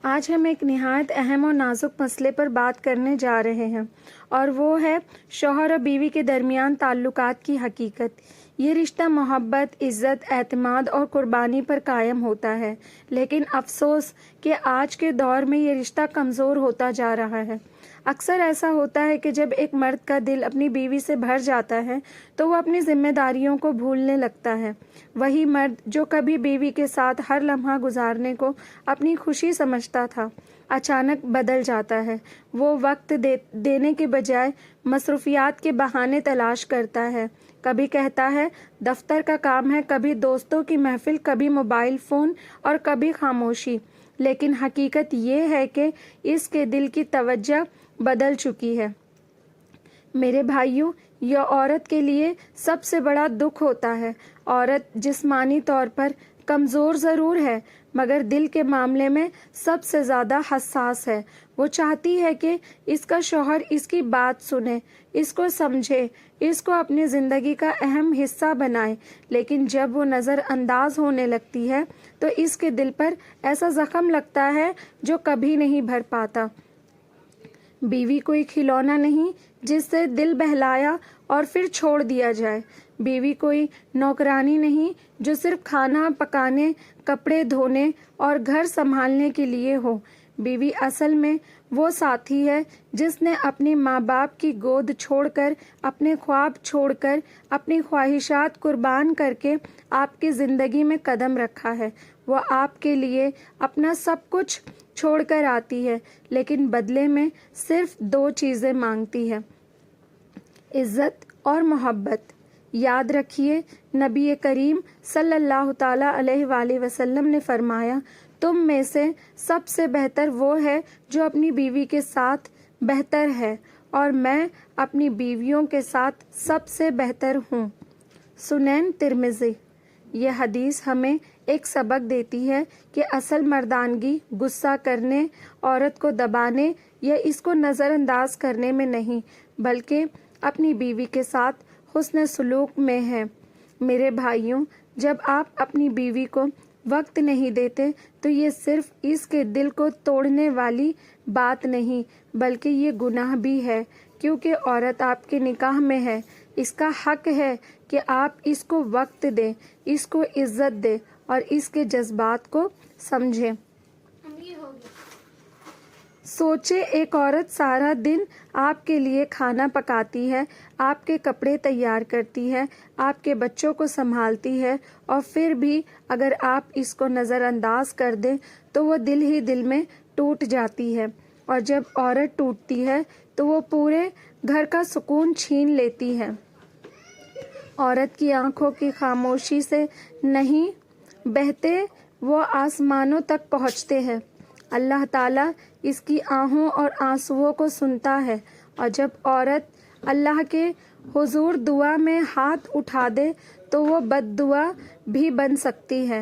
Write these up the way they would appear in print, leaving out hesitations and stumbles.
آج ہم ایک نہایت اہم اور نازک مسئلے پر بات کرنے جا رہے ہیں، اور وہ ہے شوہر اور بیوی کے درمیان تعلقات کی حقیقت۔ یہ رشتہ محبت، عزت، اعتماد اور قربانی پر قائم ہوتا ہے، لیکن افسوس کہ آج کے دور میں یہ رشتہ کمزور ہوتا جا رہا ہے۔ اکثر ایسا ہوتا ہے کہ جب ایک مرد کا دل اپنی بیوی سے بھر جاتا ہے تو وہ اپنی ذمہ داریوں کو بھولنے لگتا ہے۔ وہی مرد جو کبھی بیوی کے ساتھ ہر لمحہ گزارنے کو اپنی خوشی سمجھتا تھا، اچانک بدل جاتا ہے۔ وہ وقت دینے کے بجائے مصروفیات کے بہانے تلاش کرتا ہے۔ کبھی کہتا ہے دفتر کا کام ہے، کبھی دوستوں کی محفل، کبھی موبائل فون اور کبھی خاموشی۔ لیکن حقیقت یہ ہے کہ اس کے دل کی توجہ بدل چکی ہے۔ میرے بھائیوں، یہ عورت کے لیے سب سے بڑا دکھ ہوتا ہے۔ عورت جسمانی طور پر کمزور ضرور ہے، مگر دل کے معاملے میں سب سے زیادہ حساس ہے۔ وہ چاہتی ہے کہ اس کا شوہر اس کی بات سنے، اس کو سمجھے، اس کو اپنی زندگی کا اہم حصہ بنائے، لیکن جب وہ نظر انداز ہونے لگتی ہے تو اس کے دل پر ایسا زخم لگتا ہے جو کبھی نہیں بھر پاتا۔ بیوی کوئی کھلونا نہیں جس سے دل بہلایا اور پھر چھوڑ دیا جائے۔ بیوی کوئی نوکرانی نہیں جو صرف کھانا پکانے، کپڑے دھونے اور گھر سنبھالنے کے لیے ہو۔ بیوی اصل میں وہ ساتھی ہے جس نے اپنی ماں باپ کی گود چھوڑ کر، اپنے خواب چھوڑ کر، اپنی خواہشات قربان کر کے آپ کی زندگی میں قدم رکھا ہے۔ وہ آپ کے لیے اپنا سب کچھ چھوڑ کر آتی ہے، لیکن بدلے میں صرف دو چیزیں مانگتی ہے: عزت اور محبت۔ یاد رکھیے، نبی کریم صلی اللہ تعالیٰ علیہ وآلہ وسلم نے فرمایا، تم میں سے سب سے بہتر وہ ہے جو اپنی بیوی کے ساتھ بہتر ہے، اور میں اپنی بیویوں کے ساتھ سب سے بہتر ہوں۔ سنن ترمذی۔ یہ حدیث ہمیں ایک سبق دیتی ہے کہ اصل مردانگی غصہ کرنے، عورت کو دبانے یا اس کو نظر انداز کرنے میں نہیں، بلکہ اپنی بیوی کے ساتھ حسن سلوک میں ہے۔ میرے بھائیوں، جب آپ اپنی بیوی کو وقت نہیں دیتے تو یہ صرف اس کے دل کو توڑنے والی بات نہیں، بلکہ یہ گناہ بھی ہے، کیونکہ عورت آپ کے نکاح میں ہے۔ اس کا حق ہے کہ آپ اس کو وقت دیں، اس کو عزت دیں اور اس کے جذبات کو سمجھیں۔ سوچیں، ایک عورت سارا دن آپ کے لیے کھانا پکاتی ہے، آپ کے کپڑے تیار کرتی ہے، آپ کے بچوں کو سنبھالتی ہے، اور پھر بھی اگر آپ اس کو نظر انداز کر دیں تو وہ دل ہی دل میں ٹوٹ جاتی ہے، اور جب عورت ٹوٹتی ہے تو وہ پورے گھر کا سکون چھین لیتی ہے۔ عورت کی آنکھوں کی خاموشی سے نہیں بہتے وہ آسمانوں تک پہنچتے ہیں۔ اللہ تعالیٰ اس کی آہوں اور آنسوؤں کو سنتا ہے، اور جب عورت اللہ کے حضور دعا میں ہاتھ اٹھا دے تو وہ بد دعا بھی بن سکتی ہے۔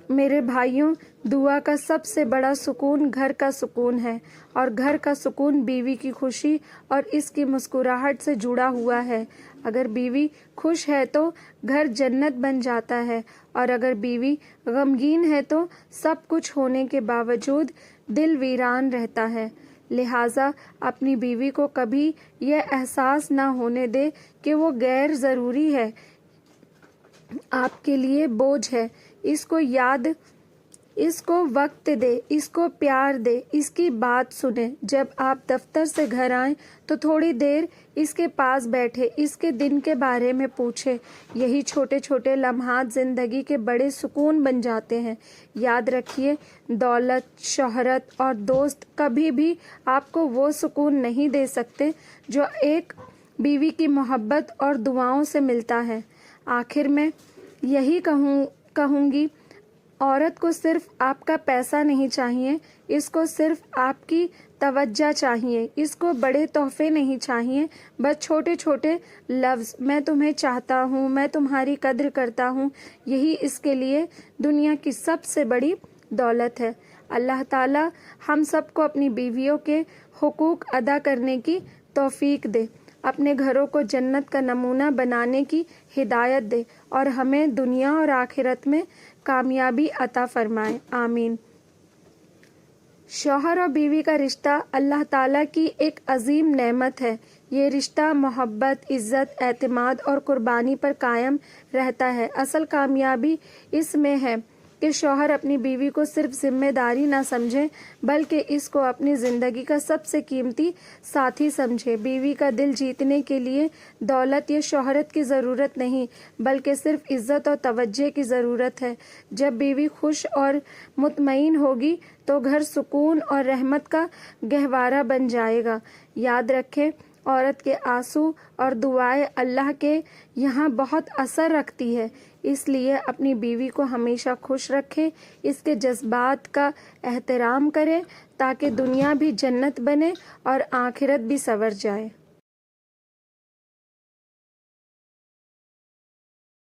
میرے بھائیوں، دعا کا سب سے بڑا سکون گھر کا سکون ہے، اور گھر کا سکون بیوی کی خوشی اور اس کی مسکراہٹ سے جڑا ہوا ہے۔ اگر بیوی خوش ہے تو گھر جنت بن جاتا ہے، اور اگر بیوی غمگین ہے تو سب کچھ ہونے کے باوجود دل ویران رہتا ہے۔ لہٰذا اپنی بیوی کو کبھی یہ احساس نہ ہونے دے کہ وہ غیر ضروری ہے، آپ کے لیے بوجھ ہے۔ اس کو وقت دے، اس کو پیار دے، اس کی بات سنیں۔ جب آپ دفتر سے گھر آئیں تو تھوڑی دیر اس کے پاس بیٹھے، اس کے دن کے بارے میں پوچھیں۔ یہی چھوٹے چھوٹے لمحات زندگی کے بڑے سکون بن جاتے ہیں۔ یاد رکھیے، دولت، شہرت اور دوست کبھی بھی آپ کو وہ سکون نہیں دے سکتے جو ایک بیوی کی محبت اور دعاؤں سے ملتا ہے۔ آخر میں یہی کہوں گی، عورت کو صرف آپ کا پیسہ نہیں چاہیے، اس کو صرف آپ کی توجہ چاہیے، اس کو بڑے تحفے نہیں چاہیے، بس چھوٹے چھوٹے لفظ: میں تمہیں چاہتا ہوں، میں تمہاری قدر کرتا ہوں۔ یہی اس کے لیے دنیا کی سب سے بڑی دولت ہے۔ اللہ تعالی ہم سب کو اپنی بیویوں کے حقوق ادا کرنے کی توفیق دے، اپنے گھروں کو جنت کا نمونہ بنانے کی ہدایت دے، اور ہمیں دنیا اور آخرت میں کامیابی عطا فرمائے۔ آمین۔ شوہر اور بیوی کا رشتہ اللہ تعالیٰ کی ایک عظیم نعمت ہے۔ یہ رشتہ محبت، عزت، اعتماد اور قربانی پر قائم رہتا ہے۔ اصل کامیابی اس میں ہے کہ شوہر اپنی بیوی کو صرف ذمہ داری نہ سمجھے بلکہ اس کو اپنی زندگی کا سب سے قیمتی ساتھی سمجھے۔ بیوی کا دل جیتنے کے لیے دولت یا شہرت کی ضرورت نہیں بلکہ صرف عزت اور توجہ کی ضرورت ہے۔ جب بیوی خوش اور مطمئن ہوگی تو گھر سکون اور رحمت کا گہوارہ بن جائے گا۔ یاد رکھیں، عورت کے آنسو اور دعائیں اللہ کے یہاں بہت اثر رکھتی ہے، اس لیے اپنی بیوی کو ہمیشہ خوش رکھیں، اس کے جذبات کا احترام کریں تاکہ دنیا بھی جنت بنے اور آخرت بھی سنور جائے۔